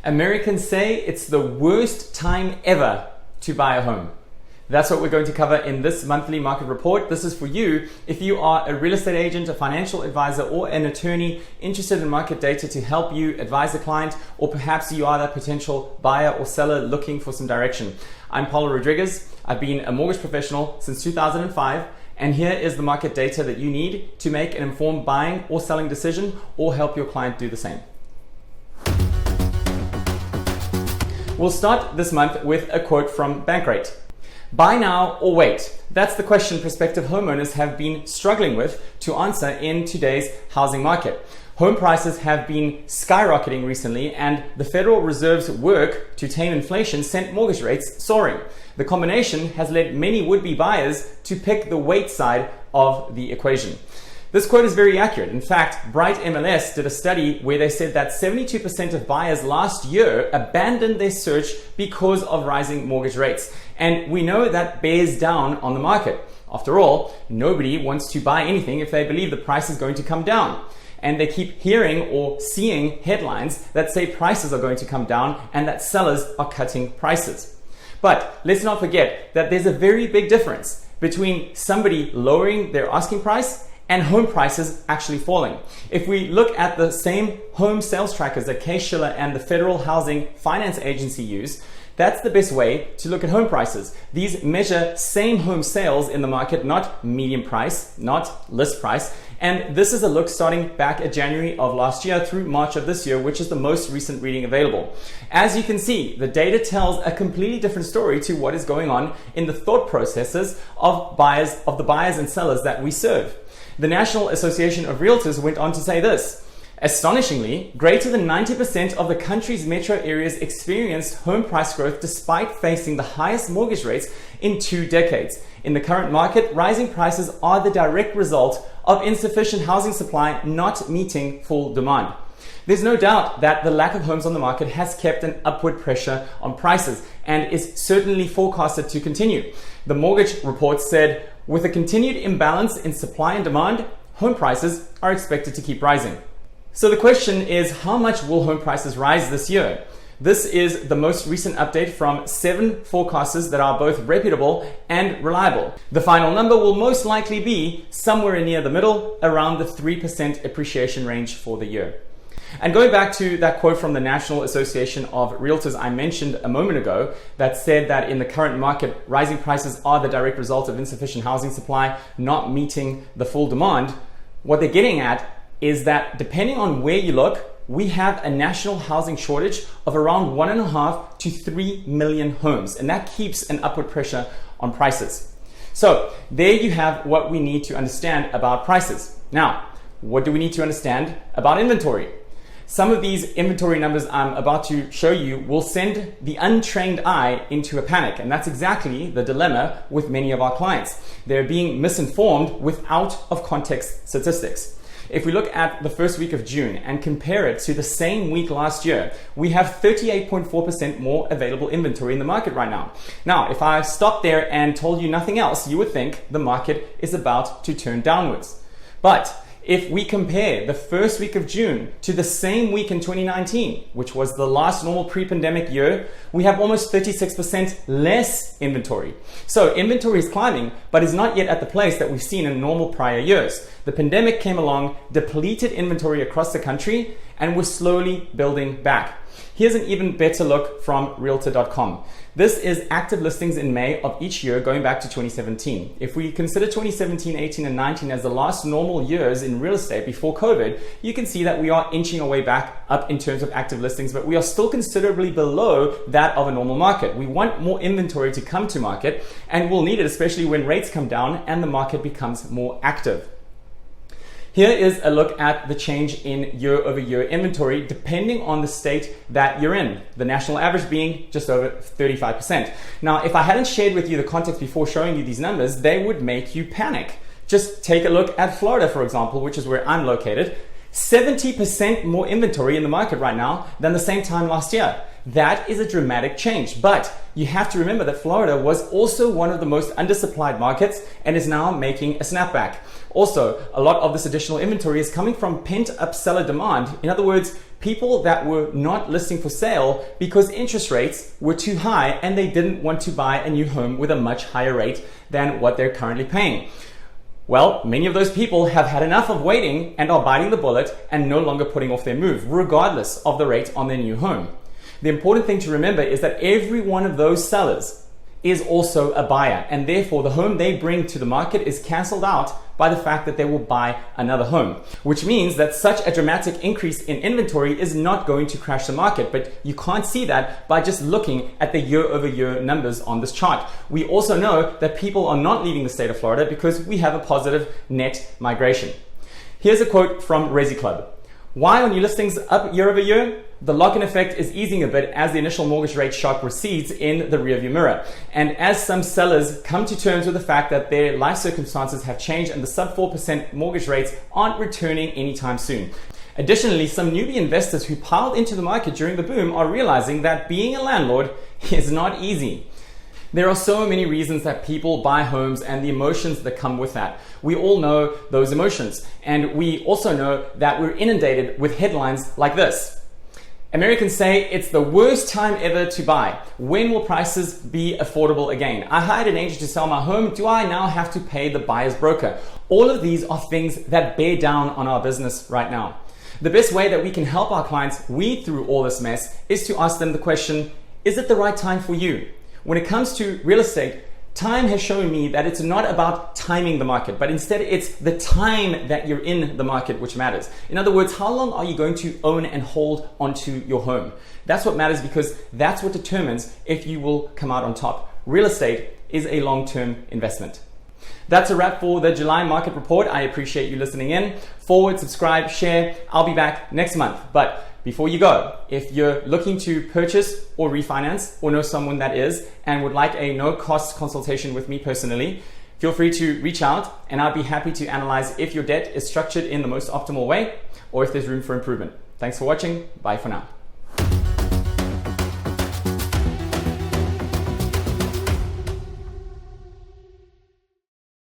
Americans say it's the worst time ever to buy a home. That's what we're going to cover in this monthly market report. This is for you if you are a real estate agent, a financial advisor, or an attorney interested in market data to help you advise a client, or perhaps you are that potential buyer or seller looking for some direction. I'm Paulo Rodriguez. I've been a mortgage professional since 2005, and here is the market data that you need to make an informed buying or selling decision or help your client do the same. We'll start this month with a quote from Bankrate. Buy now or wait? That's the question prospective homeowners have been struggling with to answer in today's housing market. Home prices have been skyrocketing recently, and the Federal Reserve's work to tame inflation sent mortgage rates soaring. The combination has led many would-be buyers to pick the wait side of the equation. This quote is very accurate. In fact, Bright MLS did a study where they said that 72% of buyers last year abandoned their search because of rising mortgage rates. And we know that bears down on the market. After all, nobody wants to buy anything if they believe the price is going to come down. And they keep hearing or seeing headlines that say prices are going to come down and that sellers are cutting prices. But let's not forget that there's a very big difference between somebody lowering their asking price and home prices actually falling. If we look at the same home sales trackers that Case-Shiller and the Federal Housing Finance Agency use, that's the best way to look at home prices. These measure same home sales in the market, not median price, not list price. And this is a look starting back at January of last year through March of this year, which is the most recent reading available. As you can see, the data tells a completely different story to what is going on in the thought processes of the buyers and sellers that we serve. The National Association of Realtors went on to say this: astonishingly, greater than 90% of the country's metro areas experienced home price growth despite facing the highest mortgage rates in 2 decades. In the current market, rising prices are the direct result of insufficient housing supply not meeting full demand. There's no doubt that the lack of homes on the market has kept an upward pressure on prices and is certainly forecasted to continue. The mortgage report said, with a continued imbalance in supply and demand, home prices are expected to keep rising. So the question is, how much will home prices rise this year? This is the most recent update from 7 forecasters that are both reputable and reliable. The final number will most likely be somewhere near the middle, around the 3% appreciation range for the year. And going back to that quote from the National Association of Realtors I mentioned a moment ago, that said that in the current market, rising prices are the direct result of insufficient housing supply not meeting the full demand. What they're getting at is that depending on where you look, we have a national housing shortage of around 1.5 to 3 million homes, and that keeps an upward pressure on prices. So there you have what we need to understand about prices. Now, what do we need to understand about inventory? Some of these inventory numbers I'm about to show you will send the untrained eye into a panic, and that's exactly the dilemma with many of our clients. They're being misinformed with out of context statistics. If we look at the first week of June and compare it to the same week last year, we have 38.4% more available inventory in the market right now. Now, if I stopped there and told you nothing else, you would think the market is about to turn downwards. But if we compare the first week of June to the same week in 2019, which was the last normal pre-pandemic year, we have almost 36% less inventory. So inventory is climbing, but is not yet at the place that we've seen in normal prior years. The pandemic came along, depleted inventory across the country, and we're slowly building back. Here's an even better look from Realtor.com. This is active listings in May of each year going back to 2017. If we consider 2017, 18, and 19 as the last normal years in real estate before COVID, you can see that we are inching our way back up in terms of active listings, but we are still considerably below that of a normal market. We want more inventory to come to market, and we'll need it especially when rates come down and the market becomes more active. Here is a look at the change in year-over-year inventory depending on the state that you're in, the national average being just over 35%. Now, if I hadn't shared with you the context before showing you these numbers, they would make you panic. Just take a look at Florida, for example, which is where I'm located. 70% more inventory in the market right now than the same time last year. That is a dramatic change, but you have to remember that Florida was also one of the most undersupplied markets and is now making a snapback. Also, a lot of this additional inventory is coming from pent-up seller demand. In other words, people that were not listing for sale because interest rates were too high and they didn't want to buy a new home with a much higher rate than what they're currently paying. Well, many of those people have had enough of waiting and are biting the bullet and no longer putting off their move, regardless of the rate on their new home. The important thing to remember is that every one of those sellers is also a buyer, and therefore the home they bring to the market is cancelled out by the fact that they will buy another home, which means that such a dramatic increase in inventory is not going to crash the market. But you can't see that by just looking at the year-over-year numbers on this chart. We also know that people are not leaving the state of Florida because we have a positive net migration. Here's a quote from Resi Club. Why are new listings up year over year? The lock-in effect is easing a bit as the initial mortgage rate shock recedes in the rearview mirror. And as some sellers come to terms with the fact that their life circumstances have changed and the sub 4% mortgage rates aren't returning anytime soon. Additionally, some newbie investors who piled into the market during the boom are realizing that being a landlord is not easy. There are so many reasons that people buy homes and the emotions that come with that. We all know those emotions. And we also know that we're inundated with headlines like this. Americans say it's the worst time ever to buy. When will prices be affordable again? I hired an agent to sell my home. Do I now have to pay the buyer's broker? All of these are things that bear down on our business right now. The best way that we can help our clients weed through all this mess is to ask them the question, is it the right time for you? When it comes to real estate, time has shown me that it's not about timing the market, but instead it's the time that you're in the market which matters. In other words, how long are you going to own and hold onto your home? That's what matters because that's what determines if you will come out on top. Real estate is a long-term investment. That's a wrap for the July market report. I appreciate you listening in. Forward, subscribe, share. I'll be back next month. But before you go, if you're looking to purchase or refinance or know someone that is and would like a no-cost consultation with me personally, feel free to reach out and I'll be happy to analyze if your debt is structured in the most optimal way or if there's room for improvement. Thanks for watching. Bye for now.